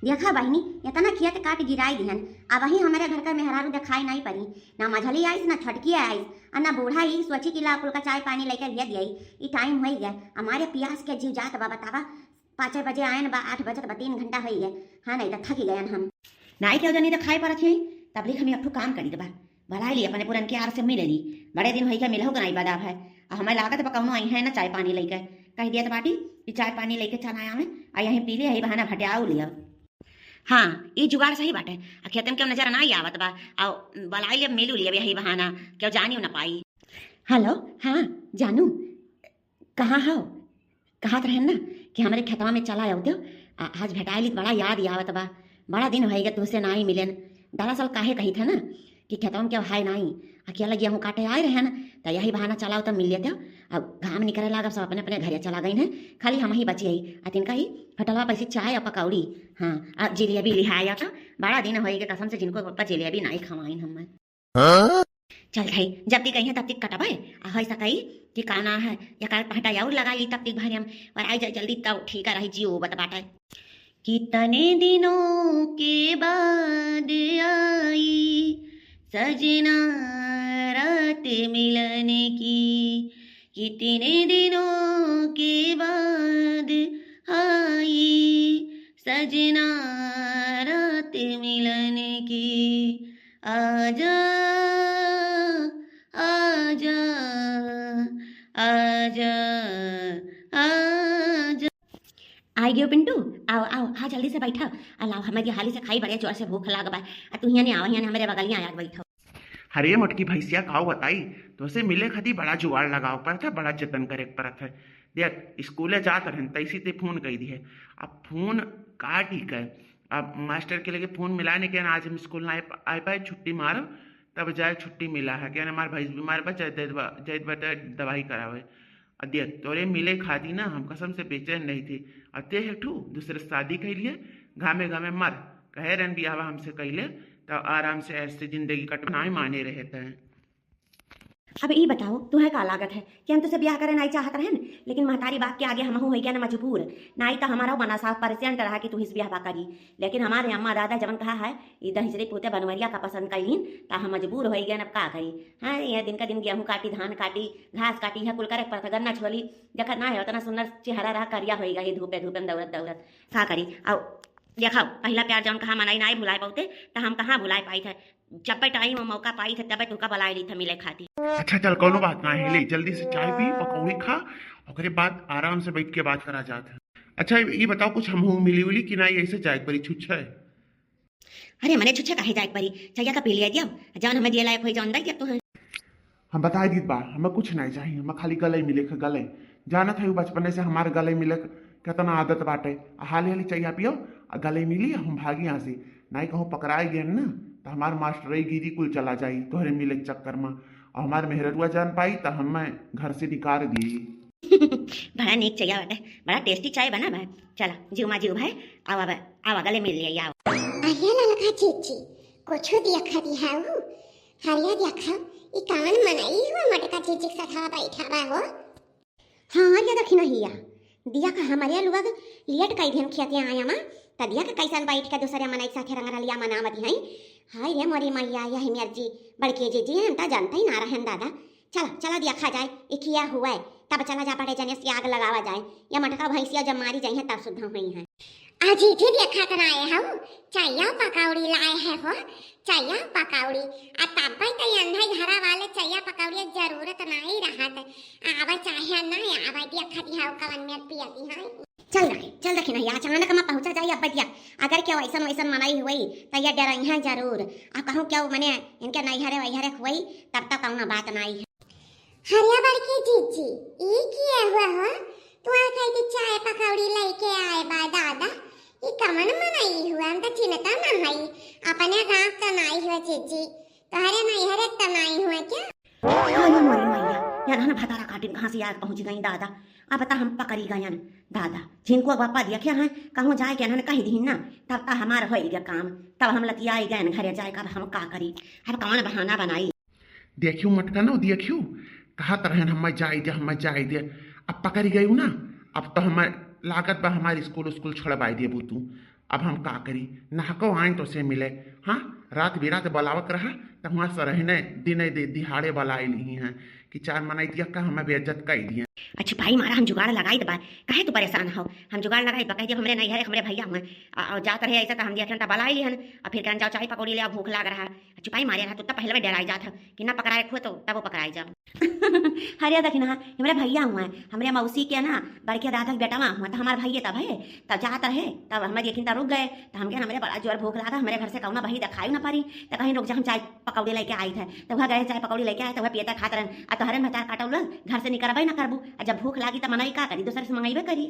देखा बहनी इतना खेत काट गिराई दिहन। अब वही हमारे घर का मेहरारू दिखाई नहीं पड़ी, ना मझली आईस ना छटकी आईस और ना बूढ़ा ही सोची कि ला कुल का चाय पानी लेकर भेज दिया। ये टाइम हो गया, हमारे प्यास के जीव जात बा बतावा। 5 बजे आयन बा, 8 बजे 3 घंटा हो गया। हाँ नहीं तो थक गए हम नाई क्यों जनी दिखाई पड़त है। तब लिख हम एक काम करी दबा भलाई ली अपने पुरन के आर से मिले ली। बड़े दिन हो गया मिलहो नहीं बदाब है। हमें लागत पकौनो आई है ना चाय पानी लेकर कह दिया बाटी कि चाय पानी लेके चल आया में आ यहीं पी ले यही बहाना भटियाऊ लिया। हाँ ये जुगाड़ सही बात है। खेतन क्यों नजर ना आवत बा आओ बलाई ले मिलू लिया यही बहाना क्यों जानी ना पाई। हेलो हाँ जानू कहाँ हो, कहाँ रहन ना कि हमारे खेतवा में चला आओ तो आज भेटाइली बड़ा याद आवत बा। बड़ा दिन हो गया तुझसे ना ही मिलन। दरअसल काहे कही थे ना कि खेतवा में क्या है नहीं अकेला गेहूँ काटे आए रहे ना तो यही बहाना चलाओ तो मिल लेते। अब घाम निकले लगा सब अपने अपने घरे चला गई हैं, खाली हम ही बची आई आ तिनका ही फटलवा पैसे चाय और पकौड़ी। हाँ अब जिलेबी लिहाया था बड़ा दिन हो गया कसम से जिनको पप्पा जिलेबी नहीं खवाइन हम। चल भाई जब तक कहीं तब तक कटबे आ सकई कि काना है या काल पहटा और लगाई तब तक भर हम और आई जाए जल्दी तब ठीक रही जियो बतबाटा। कितने दिनों के बाद आई सजना रात मिलने की, कितने दिनों के बाद आई सजना रात मिलने की। आजा आजा आजा आजा। आई गयो पिंटू आओ आओ हाँ जल्दी से बैठा अलाओ हमारी हाली से खाई बड़े जोर से भूख लाग बा तू यहाँ आओ यहाँ हमारे बगल आया बैठो। हरे मटकी भैंसिया काऊ बताई तो से मिले खाती बड़ा जुगाड़ लगाओ पड़ता है, बड़ा जतन करे पड़ता है। देख स्कूले जात रहन तैसी ते फोन कही दी है। अब फोन काट ही कर अब मास्टर के लगे फोन मिलाने के आज हम स्कूल ना आ पाए छुट्टी मारो तब जाए छुट्टी मिला है क्या हमारे भैंस बीमार बा जैद बेटा दवाई करावे। देख तोरे मिले खाती ना हम कसम से बेचैन नहीं थी। अते हेठू दूसरे शादी कैलिए घामे घामे मर कहे रहन बियाह हमसे कैले तो आराम से ऐसे जिंदगी कटना ही माने रहते हैं। अब ये बताओ तुम्हें का लागत है कि हम तुझसे ब्याह करे नहीं चाहत रहन, लेकिन महतारी बात के आगे हम हो गया ना मजबूर। नहीं तो हमारा बना साफ परेशान रहा कि तू इस ब्याह करी, लेकिन हमारे अम्मा दादा जवन कहा है इधर हिजरे पोते बनवरिया का पसंद कैलीन तो हम मजबूर हो गए अब का करी। हाँ यह दिन का दिन गेहूँ काटी धान काटी घास काटी है कुल करे पर गन्ना छोली देखा ना है उतना सुंदर चेहरा रहा करिया हो गई धूपे धूपे में दौड़त दौड़त का करी। अब देखा पहला प्यार जौन कहा मनाई नहीं भुलाए पाते तो हम कहाँ भुलाए पाई थे। जब टाइम मौका पाई थे तब तुका बुलाई ली था मिले खाती। अच्छा चल कोनो बात ना है ले जल्दी से चाय पी पकौड़ी खा और बाद आराम से बैठ के बात करा जाता है। अच्छा ये बताओ कुछ हम मिली उली कि ना ऐसे जाए परी छुच्छा है। अरे मने छुच्छा काहे जाए परी चाहिए का पी लिया दिया जौन हमें दिया लायक हो जौन दई तो है। हम बता दी बा हमें कुछ नहीं चाहिए, हमें खाली गले मिले गले जाना था बचपने से हमारे गले मिले कितना आदत बाटे हाली हाली चाहिए पियो गले मिली हम भागी यहाँ से नहीं कहूँ पकड़ाए गए ना तो हमारे मास्टर गिरी कुल चला जाई तोहरे मिले चक्कर में और हमारे मेहरुआ जान पाई तो हमें घर से निकाल दी। बड़ा नीक चाहिए बाटे बड़ा टेस्टी चाय बना भाई चला जीव मा जीव भाई आवा आवा गले मिल लिया आओ। अरे ललका चीची कुछो देखा दिया हो हरिया देखा ई कान मनाई हो मटका चीची सखा बैठा बा हो। हाँ या दखी नहीं या दिया का हमारे लुआ लियट कई दिन खेते आया मां तदिया का कैसन बैठ के दूसरे मनाई साथे रंगरा लिया मनावती हैं। हाय रे मोरी मैया यही मेर जी बड़के जी हम तो जानते ही ना रहन दादा। चला चला दिया खा जाए इखिया हुआ है तब चला जा पड़े जने से आग लगावा जाए या मटका भैंसिया जब मारी जाए तब शुद्ध हुई है। आज इथे देखा कराए हो चाहिए पकौड़ी लाए है हो चाहिए पकौड़ी आ तब तो अंधा घरा वाले चाहिए पकौड़ी जरूरत नहीं रहत आवा चाहे ना आवा देखा दिया कवन में पियती है। चल रखी नहीं अचानक में पहुंचा जाए अब दिया अगर क्या वैसन वैसन मनाई हुई तो यह डर है जरूर आ कहूँ क्या मैंने इनके नैहरे वैहरे हुई तब तक कौन बात नहीं है। हरिया बड़की जीजी ई किया हुआ हो तू आ कह के चाय पकौड़ी लेके आए बा दादा ई कमन मनाई हुआ हम तो चिन्हता ना हई अपने गांव तो नहीं हुआ जीजी तोहरे नैहरे तो नहीं हुआ क्या। हाय मोरी मैया यार हन भतारा काटिन कहाँ से यार पहुंच गई दादा अब बता हम पकड़ी गए दादा जिनको बापा देखे हैं कहूँ जाए के ना कही दी ना तब तक हमारा हो गया काम तब हम लतिया गए घरे जाए कर हम का करी अब कौन बहाना बनाई। देखियो मटका ना देखियो कहा तरह हम जाए दे अब पकड़ी गई ना अब तो हमारे लागत बा हमारे स्कूल छोड़वाई दे तू अब हम का करी, नाहको आए तो से मिले। हाँ, रात बिरात बलावत रहा तो वहाँ से रहने दिन दिहाड़े बलाई नहीं है कि चार मनाई दिया का हमें बेइज्जत कर दिए। अच्छा भाई मारा हम जुगाड़ लगाई दबा, काहे तू परेशान हो? हम जुगाड़ लगाई बा, कह जब हमरे नहीं है हमरे भैया हुए और जात रहे ऐसा तो हम दिया था बलाई लिहन और फिर कहन जाओ चाय पकौड़ी ले, भूख लाग रहा। चुपाई मारे रहा तो तब पहले में डराई जात कि ना पकड़ाए खो तो तब वो पकड़ाई जाओ। हरिया देखी ना हमारे भैया हुए, हमारे मौसी के ना बड़के दादा के बेटा हुआ तो हमारे भैया तब है तब जात रहे तब हमें देखी तब रुक गए तो हम हमारे बड़ा जोर भूख लगा, हमारे घर से कौना भाई दिखाई ना पारी तो कहीं रुक जा, हम चाय पकौड़ी लेके आई थे तो वह गए चाय पकौड़ी लेके आए तो वह पियता खात रहन आ तोहरे में काटौल घर से निकलबे ना करबू, जब भूख लागी तो मनई का करी, दूसरे से मंगाइबे करी।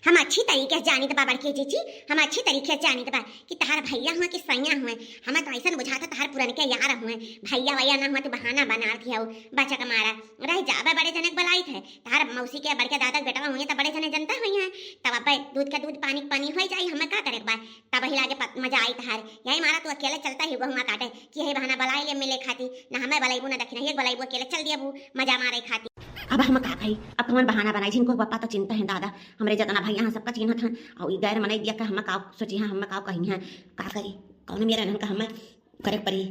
हम अच्छी तरीके से जानी दबा बड़की जीजी, हम अच्छी तरीके से जानी दबा कि तहार भैया हुआ कि सैया हुए, हमें तो ऐसा बुझाता तहार पुरन के यार हुए, भैया वैया ना हुआ तो बहाना बना दिया बच्चा का मारा रह जाबे बड़े जने बलाई थे तहार मौसी के बड़के दादा के बेटा हुए तो बड़े जने जनता हुई है तब अब दूध का दूध पानी पानी हो जाए, हमें का करे बा तब ही लागे मजा आई तहार। यही मारा तू अकेले चलता ही हुआ काटे कि यही बहाना बलाई ले मिले खाती ना हमें बलाईबू ना दखी नहीं बलाईबू, अकेले चल दिया मजा मारे खाती। अब हम का कही, अब कौन बहाना बनाई, जिनको पप्पा तो चिंता है दादा हमरे जितना भैया हाँ सबका चिन्हत हैं और ई गैर मनाई दिया का हम का सोची हाँ हम का कही हैं का करी कौन मेरा नन का हम करे परी।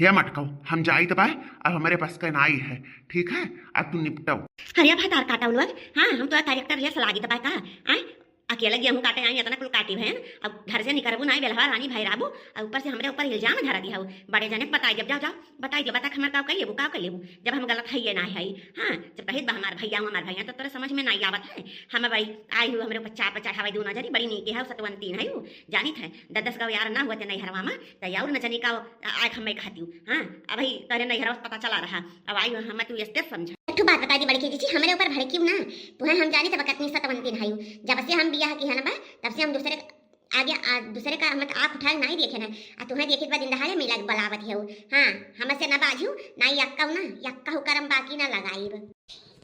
ये मत कहो, हम जाई दबाए अब हमारे पास का नाई है, ठीक है अब तू निपटाओ। हरिया भाई तार काटा लोग, हाँ हम तो कैरेक्टर ले सलागी दबाए का आए अकेले गेहूं काटे आई इतना कुल काटी बहन, अब घर से निकलबू नहीं बेलवा रानी भाई राबू और ऊपर से हमरे ऊपर इल्जाम धरा दिया बड़े जने बताई जब जाओ जाओ बताई दो बता हमारे का कहिए जब हम गलत है ये ना है। हाँ जब कहित हमारे भैया तो तेरे समझ में नहीं आवत है, हम भाई आई हूँ हमरे ऊपर चार चढ़ावाई दू नजरी बड़ी नीके है सतवंती है जानी थे 10 का यार ना हुआ नहीं हरवा में तो यार न जनी का आग हम खाती हूँ। हाँ अब भाई तेरे नहीं हरवा पता चला रहा अब आई हम तू स्टेप समझा तू बात बता दी बड़की जीजी हमारे ऊपर भड़की ना तुम्हें हम जानी तब कितनी सतवंती नहीं हूँ, जब से हम बियाह की है ना तब से हम दूसरे का हम आँख उठाए नहीं देखे ना तुम्हें देखे बाद इंदहाड़े मिला बलावत है। हाँ हमसे न बाजू ना यक्का ना यक्का हो करम बाकी ना लगाई।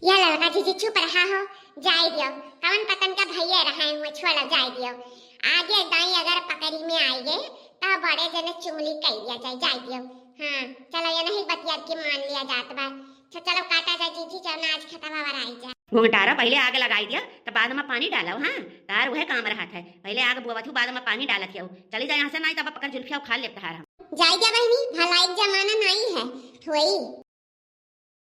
या लड़का जीजी चुप रहा हो, जाए दियो कवन पतन का भैया रहा हुए छोड़ा जाए दियो, आगे दाई अगर पकड़ी में आई गए तब बड़े जने चुंगली कह दिया जाए दियो। हाँ चलो ये नहीं बतिया के मान लिया जात बा, चलो काटा जाए जीजी चलो आज खत्म हवा आई जाए। घुंघटारा पहले आग लगाई दिया तो बाद में पानी डाला। हाँ तार वह काम रहा था, पहले आग बुआ बाद में पानी डाला किया चली जाए यहाँ से नहीं तब पकड़ जुल्फिया खा लेता है। जाए दिया बहनी भलाई जमाना नहीं है थोड़ी